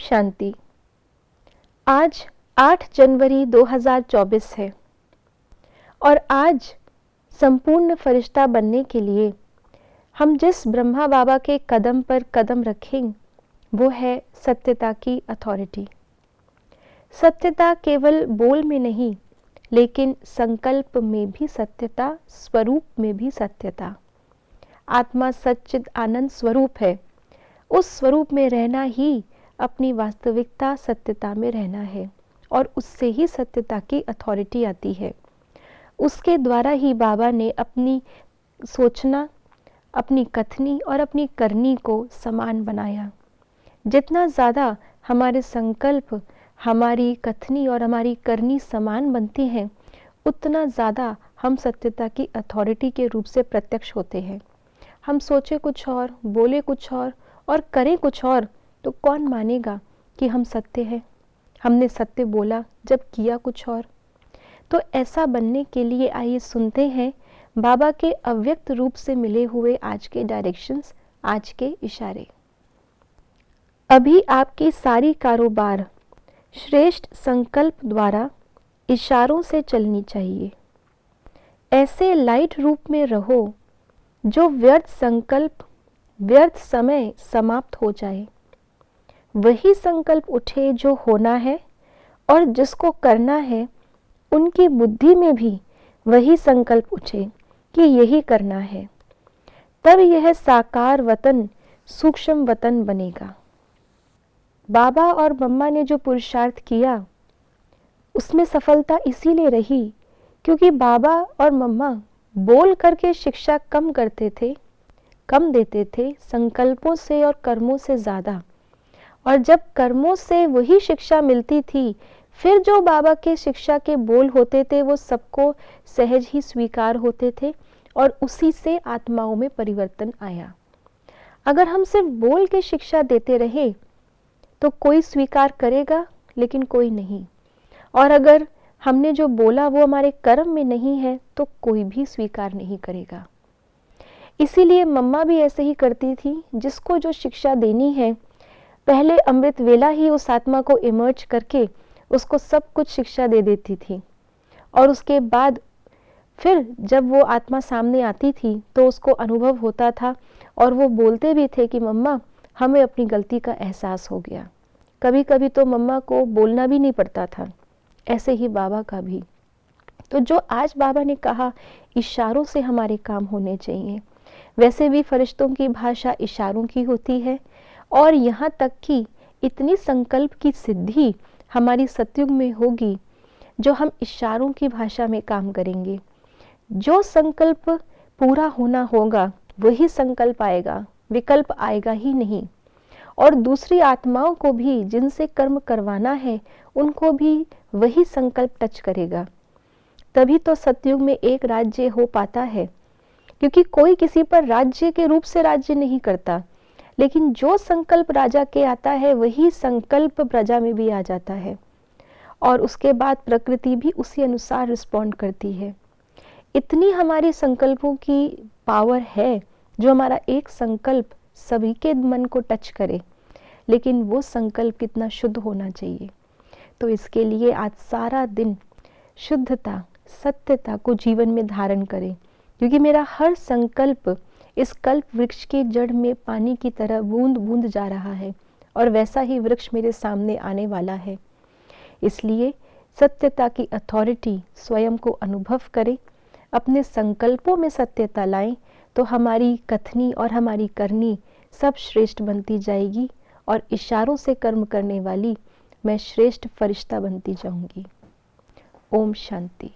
शांति। आज 8 जनवरी 2024 है और आज संपूर्ण फरिश्ता बनने के लिए हम जिस ब्रह्मा बाबा के कदम पर कदम रखें वो है सत्यता की अथॉरिटी। सत्यता केवल बोल में नहीं लेकिन संकल्प में भी सत्यता, स्वरूप में भी सत्यता। आत्मा सच्चिद आनंद स्वरूप है। उस स्वरूप में रहना ही अपनी वास्तविकता सत्यता में रहना है और उससे ही सत्यता की अथॉरिटी आती है। उसके द्वारा ही बाबा ने अपनी सोचना, अपनी कथनी और अपनी करनी को समान बनाया। जितना ज़्यादा हमारे संकल्प, हमारी कथनी और हमारी करनी समान बनती हैं, उतना ज़्यादा हम सत्यता की अथॉरिटी के रूप से प्रत्यक्ष होते हैं। हम सोचे कुछ और, बोले कुछ और करें कुछ और, तो कौन मानेगा कि हम सत्य हैं? हमने सत्य बोला जब किया कुछ और। तो ऐसा बनने के लिए आइए सुनते हैं बाबा के अव्यक्त रूप से मिले हुए आज के डायरेक्शंस, आज के इशारे। अभी आपकी सारी कारोबार श्रेष्ठ संकल्प द्वारा इशारों से चलनी चाहिए। ऐसे लाइट रूप में रहो जो व्यर्थ संकल्प, व्यर्थ समय समाप्त हो जाए। वही संकल्प उठे जो होना है और जिसको करना है उनकी बुद्धि में भी वही संकल्प उठे कि यही करना है। तब यह साकार वतन सूक्ष्म वतन बनेगा। बाबा और मम्मा ने जो पुरुषार्थ किया उसमें सफलता इसीलिए रही क्योंकि बाबा और मम्मा बोल करके शिक्षा कम करते थे, कम देते थे संकल्पों से और कर्मों से ज़्यादा। और जब कर्मों से वही शिक्षा मिलती थी, फिर जो बाबा के शिक्षा के बोल होते थे वो सबको सहज ही स्वीकार होते थे और उसी से आत्माओं में परिवर्तन आया। अगर हम सिर्फ बोल के शिक्षा देते रहे तो कोई स्वीकार करेगा लेकिन कोई नहीं, और अगर हमने जो बोला वो हमारे कर्म में नहीं है तो कोई भी स्वीकार नहीं करेगा। इसीलिए मम्मा भी ऐसे ही करती थी। जिसको जो शिक्षा देनी है पहले अमृत वेला ही उस आत्मा को इमर्ज करके उसको सब कुछ शिक्षा दे देती थी, और उसके बाद फिर जब वो आत्मा सामने आती थी तो उसको अनुभव होता था और वो बोलते भी थे कि मम्मा हमें अपनी गलती का एहसास हो गया। कभी कभी तो मम्मा को बोलना भी नहीं पड़ता था, ऐसे ही बाबा का भी। तो जो आज बाबा ने कहा इशारों से हमारे काम होने चाहिए, वैसे भी फरिश्तों की भाषा इशारों की होती है। और यहाँ तक कि इतनी संकल्प की सिद्धि हमारी सतयुग में होगी जो हम इशारों की भाषा में काम करेंगे। जो संकल्प पूरा होना होगा वही संकल्प आएगा, विकल्प आएगा ही नहीं। और दूसरी आत्माओं को भी जिनसे कर्म करवाना है उनको भी वही संकल्प टच करेगा। तभी तो सतयुग में एक राज्य हो पाता है, क्योंकि कोई किसी पर राज्य के रूप से राज्य नहीं करता, लेकिन जो संकल्प राजा के आता है वही संकल्प प्रजा में भी आ जाता है और उसके बाद प्रकृति भी उसी अनुसार रिस्पॉन्ड करती है। इतनी हमारी संकल्पों की पावर है जो हमारा एक संकल्प सभी के मन को टच करे, लेकिन वो संकल्प कितना शुद्ध होना चाहिए। तो इसके लिए आज सारा दिन शुद्धता, सत्यता को जीवन में धारण करें, क्योंकि मेरा हर संकल्प इस कल्प वृक्ष की जड़ में पानी की तरह बूंद बूंद जा रहा है और वैसा ही वृक्ष मेरे सामने आने वाला है। इसलिए सत्यता की अथॉरिटी स्वयं को अनुभव करें, अपने संकल्पों में सत्यता लाएं, तो हमारी कथनी और हमारी करनी सब श्रेष्ठ बनती जाएगी और इशारों से कर्म करने वाली मैं श्रेष्ठ फरिश्ता बनती जाऊंगी। ओम शांति।